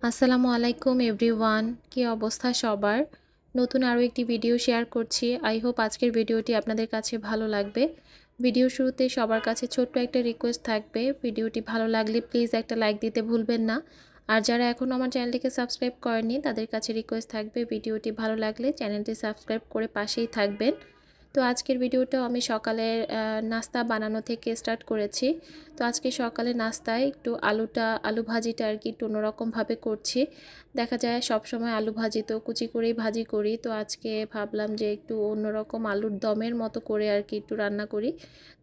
আসসালামু আলাইকুম এভরিওয়ান, কি অবস্থা সবার। নতুন আরও একটি ভিডিও শেয়ার করছি। আই হোপ আজকের ভিডিওটি আপনাদের কাছে ভালো লাগবে। ভিডিও শুরুতে সবার কাছে ছোট্ট একটা রিকোয়েস্ট থাকবে, ভিডিওটি ভালো লাগলে প্লিজ একটা লাইক দিতে ভুলবেন না। আর যারা এখনও আমার চ্যানেলটিকে সাবস্ক্রাইব করেনি তাদের কাছে রিকোয়েস্ট থাকবে, ভিডিওটি ভালো লাগলে চ্যানেলটি সাবস্ক্রাইব করে পাশেই থাকবেন। তো আজকের ভিডিওটাও আমি সকালের নাস্তা বানানো থেকে স্টার্ট করেছি। তো আজকে সকালে নাস্তায় একটু আলু ভাজিটা আর কি একটু অন্যরকমভাবে করছি। দেখা যায় সব সময় আলু ভাজি তো কুচি করেই ভাজি করি, তো আজকে ভাবলাম যে একটু অন্যরকম আলুর দমের মতো করে আর কি একটু রান্না করি।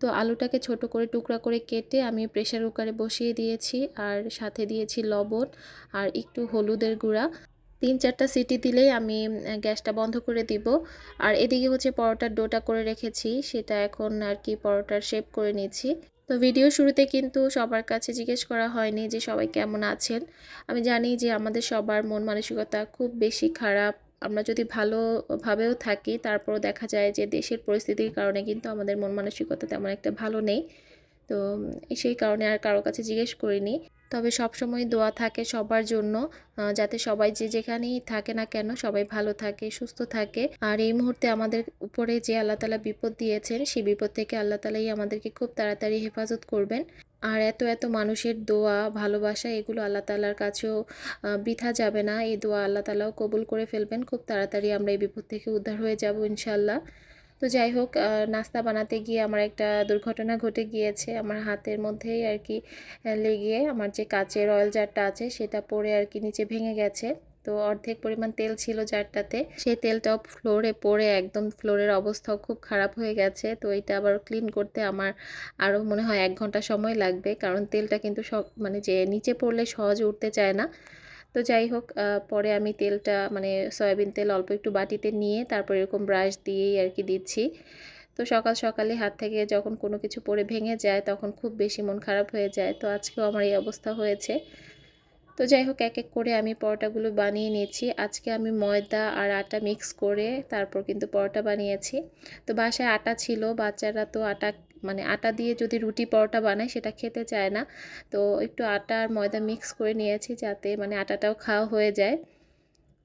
তো আলুটাকে ছোট করে টুকরা করে কেটে আমি প্রেসার কুকারে বসিয়ে দিয়েছি, আর সাথে দিয়েছি লবণ আর একটু হলুদের গুঁড়া। 3-4টা সিটি দিলেই আমি গ্যাসটা বন্ধ করে দিব। আর এদিকে হচ্ছে পরোটার ডোটা করে রেখেছি, সেটা এখন আর কি পরোটার শেপ করে নিচ্ছি। তো ভিডিও শুরুতে কিন্তু সবার কাছে জিজ্ঞেস করা হয়নি যে সবাই কেমন আছেন। আমি জানি যে আমাদের সবার মন মানসিকতা খুব বেশি খারাপ। আমরা যদি ভালোভাবেও থাকি তারপরও দেখা যায় যে দেশের পরিস্থিতির কারণে কিন্তু আমাদের মন মানসিকতা তেমন একটা ভালো নেই। তো সেই কারণে আর কারো কাছে জিজ্ঞেস করিনি। তবে সবসময় দোয়া থাকে সবার জন্য, যাতে সবাই যে যেখানেই থাকে না কেন সবাই ভালো থাকে, সুস্থ থাকে। আর এই মুহূর্তে আমাদের উপরে যে আল্লাহ তাআলা বিপদ দিয়েছেন, সেই বিপদ থেকে আল্লাহ তাআলাই আমাদেরকে খুব তাড়াতাড়ি হেফাজত করবেন। আর এত এত মানুষের দোয়া ভালোবাসা এগুলো আল্লাহ তাআলার কাছেও বৃথা যাবে না। এই দোয়া আল্লাহ তাআলাও কবুল করে ফেলবেন, খুব তাড়াতাড়ি আমরা এই বিপদ থেকে উদ্ধার হয়ে যাব ইনশাল্লাহ। তো যাই হোক, নাস্তা বানাতে গিয়ে আমার একটা দুর্ঘটনা ঘটে গিয়েছে। আমার হাতের মধ্যেই আর কি লেগে আমার যে কাচের অয়েল জারটা আছে সেটা পড়ে আর কি নিচে ভেঙে গেছে। তো অর্ধেক পরিমাণ তেল ছিল জারটাতে, সেই তেলটাও ফ্লোরে পড়ে একদম ফ্লোরের অবস্থাও খুব খারাপ হয়ে গেছে। তো এটা আবার ক্লিন করতে আমার আরও মনে হয় 1 ঘন্টা সময় লাগবে, কারণ তেলটা কিন্তু সব মানে যে নিচে পড়লে সহজে উঠতে চায় না। তো যাই হোক, পরে আমি তেলটা মানে সয়াবিন তেল অল্প একটু বাটিতে নিয়ে তারপর এরকম ব্রাশ দিয়েই আর কি দিচ্ছি। তো সকাল সকালে হাত থেকে যখন কোনো কিছু পড়ে ভেঙে যায় তখন খুব বেশি মন খারাপ হয়ে যায়। তো আজকেও আমার এই অবস্থা হয়েছে। তো যাই হোক, এক এক করে আমি পরোটাগুলো বানিয়ে নিয়েছি। আজকে আমি ময়দা আর আটা মিক্স করে তারপর কিন্তু পরোটা বানিয়েছি। তো বাসায় আটা ছিল, বাচ্চারা তো আটা মানে আটা দিয়ে যদি রুটি পরোটা বানায় সেটা খেতে চায় না। তো একটু আটা আর ময়দা মিক্স করে নিয়েছি যাতে মানে আটাটাও খাওয়া হয়ে যায়।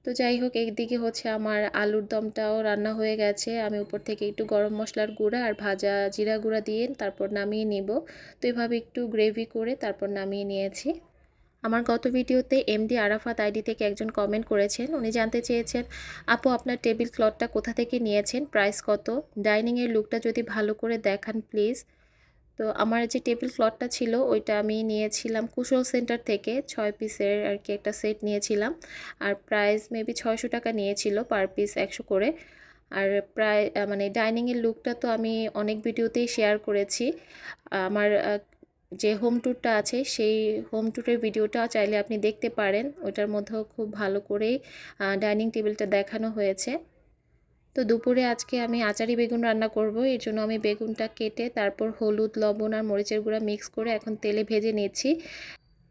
তো যাই হোক, একদিকে হচ্ছে আমার আলুর দমটাও রান্না হয়ে গেছে। আমি উপর থেকে একটু গরম মশলার গুঁড়া আর ভাজা জিরা গুঁড়া দিয়ে তারপর নামিয়ে নিব। তো এভাবে একটু গ্রেভি করে তারপর নামিয়ে নিয়েছি। আমার গত ভিডিওতে এমডি আরাফাত আইডি থেকে একজন কমেন্ট করেছেন, উনি জানতে চেয়েছেন, আপু আপনার টেবিল ক্লথটা কোথা থেকে নিয়েছেন, প্রাইস কত, ডাইনিংয়ের লুকটা যদি ভালো করে দেখান প্লিজ। তো আমার যে টেবিল ক্লথটা ছিল ওইটা আমি নিয়েছিলাম কুশল সেন্টার থেকে, 6 পিসের আর কি একটা সেট নিয়েছিলাম। আর প্রাইস মেবি 600 টাকা নিয়েছিল, পার পিস 100 করে। আর প্রায় মানে ডাইনিংয়ের লুকটা তো আমি অনেক ভিডিওতেই শেয়ার করেছি। আমার যে হোম ট্যুরটা আছে সেই হোম ট্যুরের ভিডিওটা চাইলে আপনি দেখতে পারেন, ওটার মধ্যেও খুব ভালো করেই ডাইনিং টেবিলটা দেখানো হয়েছে। তো দুপুরে আজকে আমি আচারি বেগুন রান্না করব, এর জন্য আমি বেগুনটা কেটে তারপর হলুদ লবণ আর মরিচের গুঁড়া মিক্স করে এখন তেলে ভেজে নিচ্ছি।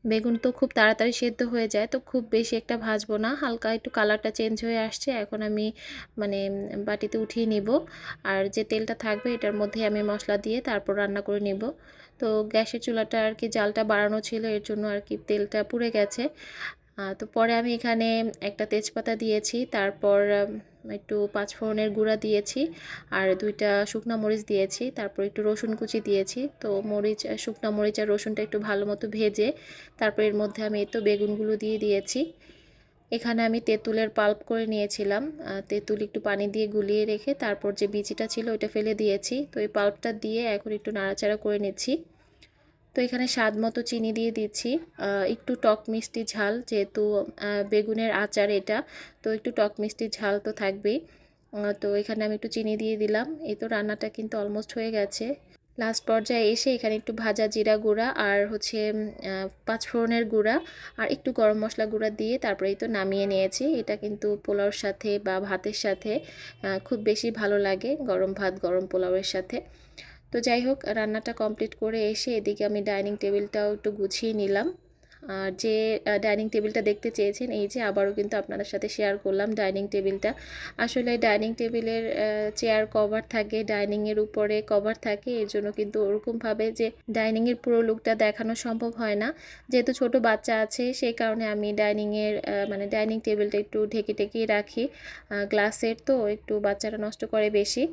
বেগুন তো খুব তাড়াতাড়ি সেদ্ধ হয়ে যায়, তো খুব বেশি একটা ভাজবো না, হালকা একটু কালারটা চেঞ্জ হয়ে আসছে এখন আমি মানে বাটিতে উঠিয়ে নিব। আর যে তেলটা থাকবে এটার মধ্যে আমি মশলা দিয়ে তারপর রান্না করে নিব। তো গ্যাসের চুলাটা আর কি জালটা বাড়ানো ছিল, এর জন্য আর কি তেলটা পুড়ে গেছে। তো পরে আমি এখানে একটা তেজপাতা দিয়েছি, তারপর একটু পাঁচফোড়নের গুঁড়া দিয়েছি, আর 2টা শুকনো মরিচ দিয়েছি, তারপর একটু রসুন কুচি দিয়েছি। তো শুকনো মরিচ আর রসুনটা একটু ভালো মতো ভেজে তারপর এর মধ্যে আমি এই তো বেগুনগুলো দিয়ে দিয়েছি। এখানে আমি তেঁতুলের পাল্প করে নিয়েছিলাম, তেঁতুল একটু পানি দিয়ে গুলিয়ে রেখে তারপর যে বিচিটা ছিল ওইটা ফেলে দিয়েছি। তো এই পাল্পটা দিয়ে এখন একটু নাড়াচাড়া করে নিচ্ছি। তো এখানে স্বাদ মতো চিনি দিয়ে দিচ্ছি, একটু টক মিষ্টি ঝাল, যেহেতু বেগুনের আচার এটা, তো একটু টক মিষ্টি ঝাল তো থাকবেই। তো এখানে আমি একটু চিনি দিয়ে দিলাম। এই তো রান্নাটা কিন্তু অলমোস্ট হয়ে গেছে। লাস্ট পর্যায়ে এসে এখানে একটু ভাজা জিরা গুঁড়া আর হচ্ছে পাঁচফোড়নের গুঁড়া আর একটু গরম মশলা গুঁড়া দিয়ে তারপরে এই তো নামিয়ে নিয়েছি। এটা কিন্তু পোলাওর সাথে বা ভাতের সাথে খুব বেশি ভালো লাগে, গরম ভাত গরম পোলাওয়ের সাথে। তো যাই হোক, রান্নাটা কমপ্লিট করে এসে এদিকে আমি ডাইনিং টেবিলটাও একটু গুছিয়ে নিলাম। আর যে ডাইনিং টেবিলটা দেখতে চেয়েছেন, এই যে আবারও কিন্তু আপনাদের সাথে শেয়ার করলাম ডাইনিং টেবিলটা। আসলে ডাইনিং টেবিলের চেয়ার কভার থাকে, ডাইনিংয়ের উপরে কভার থাকে, এর জন্য কিন্তু ওরকমভাবে যে ডাইনিংয়ের পুরো লুকটা দেখানো সম্ভব হয় না। যেহেতু ছোট বাচ্চা আছে সেই কারণে আমি ডাইনিংয়ের মানে ডাইনিং টেবিলটা একটু ঢেকে ঢেকেই রাখি। গ্লাসের তো একটু বাচ্চারা নষ্ট করে বেশি।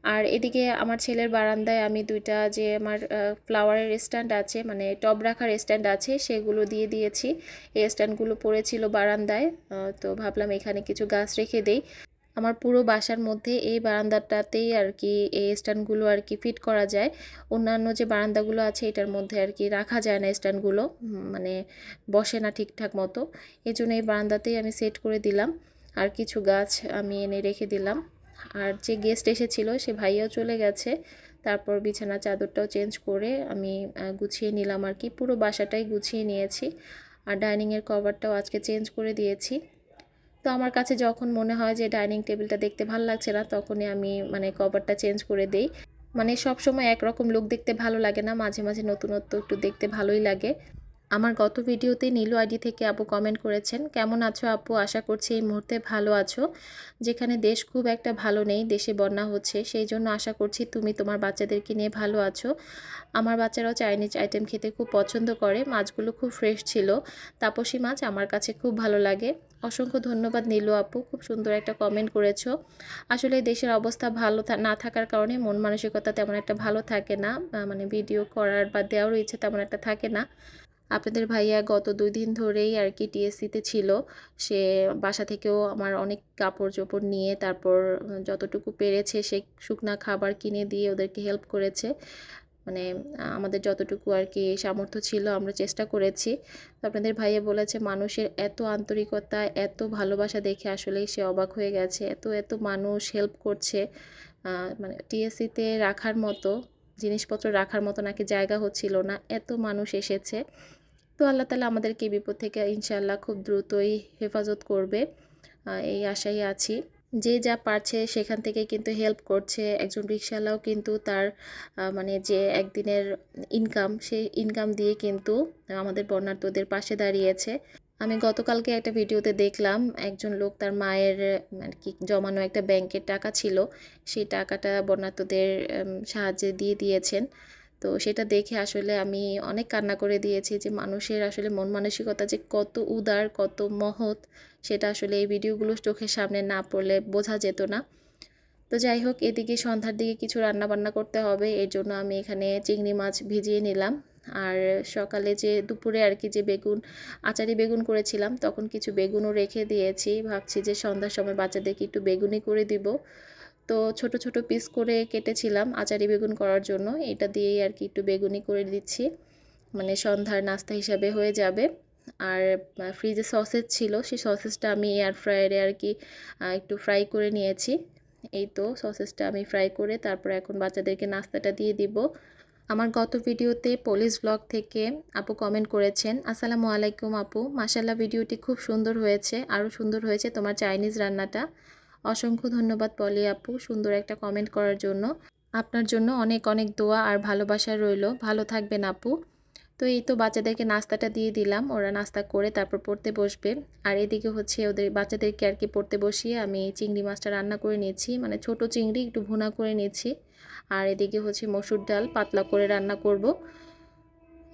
আর এদিকে আমার ছেলের বারান্দায় আমি দুইটা যে আমার ফ্লাওয়ারের স্ট্যান্ড আছে, মানে টব রাখার স্ট্যান্ড আছে, সেগুলো দিয়ে দিয়েছি। এই স্ট্যান্ডগুলো পড়েছিল বারান্দায়, তো ভাবলাম এখানে কিছু গাছ রেখে দেই। আমার পুরো বাসার মধ্যে এই বারান্দাটাতেই আর কি এই স্ট্যান্ডগুলো আর কি ফিট করা যায়। অন্যান্য যে বারান্দাগুলো আছে এটার মধ্যে আর কি রাখা যায় না স্ট্যান্ডগুলো, মানে বসে না ঠিকঠাক মতো। এই জন্য এই বারান্দাতেই আমি সেট করে দিলাম। আর কিছু গাছ আমি এনে রেখে দিলাম। আর যে গেস্ট এসেছিল সে ভাইয়াও চলে গেছে। তারপর বিছানা চাদরটাও চেঞ্জ করে আমি গুছিয়ে নিলাম আর কি, পুরো বাসাটাই গুছিয়ে নিয়েছি। আর ডাইনিংয়ের কভারটাও আজকে চেঞ্জ করে দিয়েছি। তো আমার কাছে যখন মনে হয় যে ডাইনিং টেবিলটা দেখতে ভালো লাগছে না, তখনই আমি মানে কভারটা চেঞ্জ করে দেই। মানে সব সময় একরকম লুক দেখতে ভালো লাগে না, মাঝে মাঝে নতুনত্ব একটু দেখতে ভালোই লাগে। আমার গত ভিডিওতে নীলু আইডি থেকে আপু কমেন্ট করেছেন, কেমন আছো আপু, আশা করছি এই মুহূর্তে ভালো আছো। যেখানে দেশ খুব একটা ভালো নেই, দেশে বন্যা হচ্ছে, সেই জন্য আশা করছি তুমি তোমার বাচ্চাদেরকে নিয়ে ভালো আছো। আমার বাচ্চারাও চাইনিজ আইটেম খেতে খুব পছন্দ করে, মাছগুলো খুব ফ্রেশ ছিল, তাপসী মাছ আমার কাছে খুব ভালো লাগে। অসংখ্য ধন্যবাদ নীলু আপু, খুব সুন্দর একটা কমেন্ট করেছো। আসলে দেশের অবস্থা ভালো না থাকার কারণে মন মানসিকতা তেমন একটা ভালো থাকে না, মানে ভিডিও করার বা দেওয়ারও ইচ্ছে তেমন একটা থাকে না। আপনাদের ভাইয়া গত 2 দিন ধরেই আর কি টিএসসিতে ছিল। সে বাসা থেকেও আমার অনেক কাপড়-চোপড় নিয়ে তারপর যতটুকু পেরেছে সে শুকনা খাবার কিনে দিয়ে ওদেরকে হেল্প করেছে। মানে আমাদের যতটুকু আর কি সামর্থ্য ছিল আমরা চেষ্টা করেছি। তো আপনাদের ভাইয়া বলেছে মানুষের এত আন্তরিকতা, এত ভালোবাসা দেখে আসলেই সে অবাক হয়ে গেছে। এত এত মানুষ হেল্প করছে। মানে টিএসসিতে রাখার মতো জিনিসপত্র রাখার মতো নাকি জায়গা হচ্ছিল না। এত মানুষ এসেছে। তো আল্লাহ তাআলা আমাদেরকে এই বিপদ থেকে ইনশাআল্লাহ খুব দ্রুতই হেফাজত করবে, এই আশায় আছি। যে যা পারছে সেখান থেকে কিন্তু হেল্প করছে। একজন রিকশাওয়ালাও কিন্তু তার মানে যে একদিনের ইনকাম, সেই ইনকাম দিয়ে কিন্তু আমাদের বন্যার্তদের পাশে দাঁড়িয়েছে। আমি গতকালকে একটা ভিডিওতে দেখলাম একজন লোক তার মায়ের আর কি জমানো একটা ব্যাংকের টাকা ছিল, সেই টাকাটা বন্যার্তদের সাহায্যে দিয়ে দিয়েছেন। তো সেটা দেখে আসলে আমি অনেক কান্না করে দিয়েছি যে মানুষের আসলে মন মানসিকতা যে কত উদার, কত মহৎ, সেটা আসলে এই ভিডিওগুলো চোখের সামনে না পড়লে বোঝা যেত না। তো যাই হোক, এদিকে সন্ধ্যার দিকে কিছু রান্না বান্না করতে হবে, এর জন্য আমি এখানে চিংড়ি মাছ ভিজিয়ে নিলাম। আর সকালে যে দুপুরে আর কি যে বেগুন, আচারি বেগুন করেছিলাম, তখন কিছু বেগুনও রেখে দিয়েছি। ভাবছি যে সন্ধ্যার সময় বাচ্চাদেরকে একটু বেগুনি করে দিব। তো ছোট ছোট পিস করে কেটেছিলাম আচারি বেগুন করার জন্য, এটা দিয়েই আর কি একটু বেগুনি করে দিচ্ছি, মানে সন্ধ্যার নাস্তা হিসাবে হয়ে যাবে। আর ফ্রিজে সসেজ ছিল, সেই সসেজটা আমি এয়ার ফ্রায়ারে আর কি একটু ফ্রাই করে নিয়েছি। এই তো সসেজটা আমি ফ্রাই করে তারপর এখন বাচ্চাদেরকে নাস্তাটা দিয়ে দিব। আমার গত ভিডিওতে পুলিশ ব্লগ থেকে আপু কমেন্ট করেছেন, আসসালামু আলাইকুম আপু, মাশাআল্লাহ ভিডিওটি খুব সুন্দর হয়েছে, আরও সুন্দর হয়েছে তোমার চাইনিজ রান্নাটা। অসংখ্য ধন্যবাদ পলি আপু সুন্দর একটা কমেন্ট করার জন্য। আপনার জন্য অনেক অনেক দোয়া আর ভালোবাসা রইল, ভালো থাকবেন আপু। তো এই তো বাচ্চাদেরকে নাস্তাটা দিয়ে দিলাম, ওরা নাস্তা করে তারপর পড়তে বসবে। আর এদিকে হচ্ছে ওদের বাচ্চাদেরকে আর কি পড়তে বসিয়ে আমি চিংড়ি মাছটা রান্না করে নিয়েছি, মানে ছোট চিংড়ি একটু ভুনা করে নিয়েছি। আর এদিকে হচ্ছে মসুর ডাল পাতলা করে রান্না করব।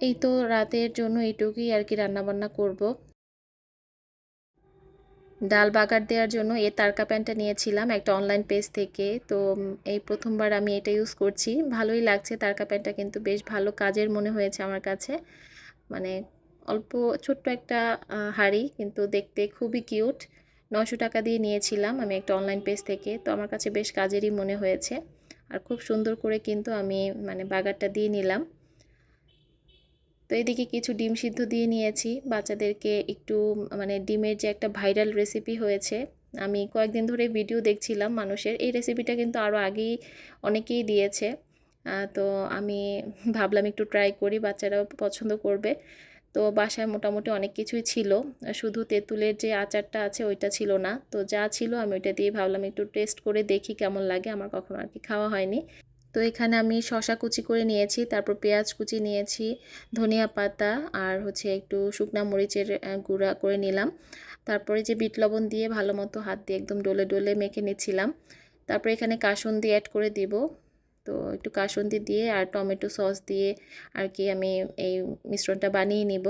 এই তো রাতের জন্য এইটুকুই আর কি রান্না বান্না করব। ডাল বাগার দেওয়ার জন্য এই তারকা প্যানটা নিয়েছিলাম একটা অনলাইন পেজ থেকে। তো এই প্রথমবার আমি এটা ইউজ করছি, ভালোই লাগছে। তারকা প্যানটা কিন্তু বেশ ভালো কাজের মনে হয়েছে আমার কাছে। মানে অল্প ছোট্ট একটা হাঁড়ি, কিন্তু দেখতে খুবই কিউট। 900 টাকা দিয়ে নিয়েছিলাম আমি একটা অনলাইন পেজ থেকে, তো আমার কাছে বেশ কাজেরই মনে হয়েছে। আর খুব সুন্দর করে কিন্তু আমি মানে বাগারটা দিয়ে নিলাম। তো এদিকে কিছু ডিম সিদ্ধ দিয়ে নিয়েছি বাচ্চাদেরকে একটু, মানে ডিমের যে একটা ভাইরাল রেসিপি হয়েছে, আমি কয়েকদিন ধরে ভিডিও দেখছিলাম মানুষের, এই রেসিপিটা কিন্তু আরও আগেই অনেকেই দিয়েছে। তো আমি ভাবলাম একটু ট্রাই করি, বাচ্চারাও পছন্দ করবে। তো বাসায় মোটামুটি অনেক কিছুই ছিল, শুধু তেঁতুলের যে আচারটা আছে ওইটা ছিল না। তো যা ছিল আমি ওইটা দিয়ে ভাবলাম একটু টেস্ট করে দেখি কেমন লাগে, আমার কখনো আর কি খাওয়া হয়নি। তো এখানে আমি শসা কুচি করে নিয়েছি, তারপর পেঁয়াজ কুচি নিয়েছি, ধনিয়া পাতা আর হচ্ছে একটু শুকনা মরিচের গুঁড়া করে নিলাম। তারপরে যে বিট লবণ দিয়ে ভালো মতো হাত দিয়ে একদম ডলে ডলে মেখে নিচ্ছিলাম। তারপরে এখানে কাসুন্দি অ্যাড করে দিব। তো একটু কাসুন্দি দিয়ে আর টমেটো সস দিয়ে আর কি আমি এই মিশ্রণটা বানিয়ে নিব।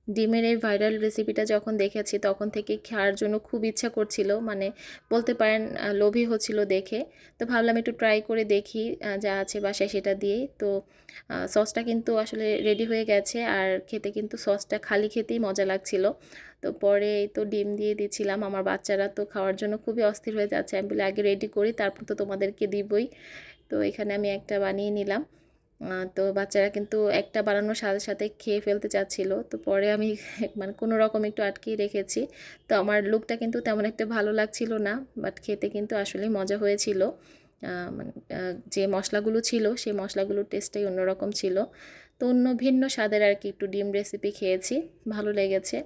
ডিমের এই ভাইরাল রেসিপিটা যখন দেখেছি তখন থেকে খাওয়ার জন্য খুব ইচ্ছা করছিল, মানে বলতে পারেন লোভী হচ্ছিল দেখে। তো ভাবলাম একটু ট্রাই করে দেখি যা আছে বাসায় সেটা দিয়েই। তো সসটা কিন্তু আসলে রেডি হয়ে গেছে, আর খেতে কিন্তু সসটা খালি খেতেই মজা লাগছিল। তো পরে এই তো ডিম দিয়ে দিচ্ছিলাম, আমার বাচ্চারা তো খাওয়ার জন্য খুবই অস্থির হয়ে যাচ্ছে। আমি বলি আগে রেডি করি, তারপর তো তোমাদেরকে দিবই। তো এখানে আমি একটা বানিয়ে নিলাম। তো বাচ্চারা কিন্তু একটা বানানোর সাথে সাথে খেয়ে ফেলতে চাচ্ছিল। তো পরে আমি মানে কোনো রকম একটু আটকেই রেখেছি। তো আমার লুকটা কিন্তু তেমন একটা ভালো লাগছিল না, বাট খেতে কিন্তু আসলেই মজা হয়েছিল। মানে যে মশলাগুলো ছিল সেই মশলাগুলোর টেস্টটাই অন্যরকম ছিল। তো অন্য ভিন্ন স্বাদের আর কি একটু ডিম রেসিপি খেয়েছি, ভালো লেগেছে।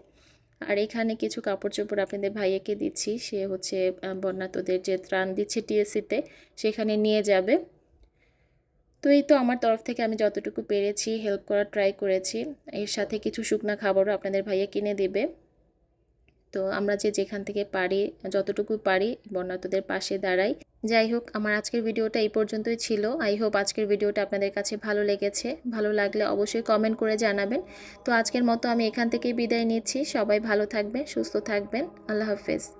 আর এখানে কিছু কাপড় চোপড় আপনাদের ভাইয়াকে দিচ্ছি, সে হচ্ছে বন্যাতদের যে ত্রাণ দিচ্ছে টিএসসিতে, সেখানে নিয়ে যাবে। তো এই তো আমার তরফ থেকে আমি যতটুকু পেরেছি হেল্প করার ট্রাই করেছি। এর সাথে কিছু শুকনা খাবারও আপনাদের ভাইয়া কিনে দেবে। তো আমরা যে যেখান থেকে পারি, যতটুকু পারি বন্যার্তদের পাশে দাঁড়াই। যাই হোক, আমার আজকের ভিডিওটা এই পর্যন্তই ছিল। আই হোপ আজকের ভিডিওটা আপনাদের কাছে ভালো লেগেছে। ভালো লাগলে অবশ্যই কমেন্ট করে জানাবেন। তো আজকের মতো আমি এখান থেকেই বিদায় নিচ্ছি। সবাই ভালো থাকবেন, সুস্থ থাকবেন। আল্লাহ হাফেজ।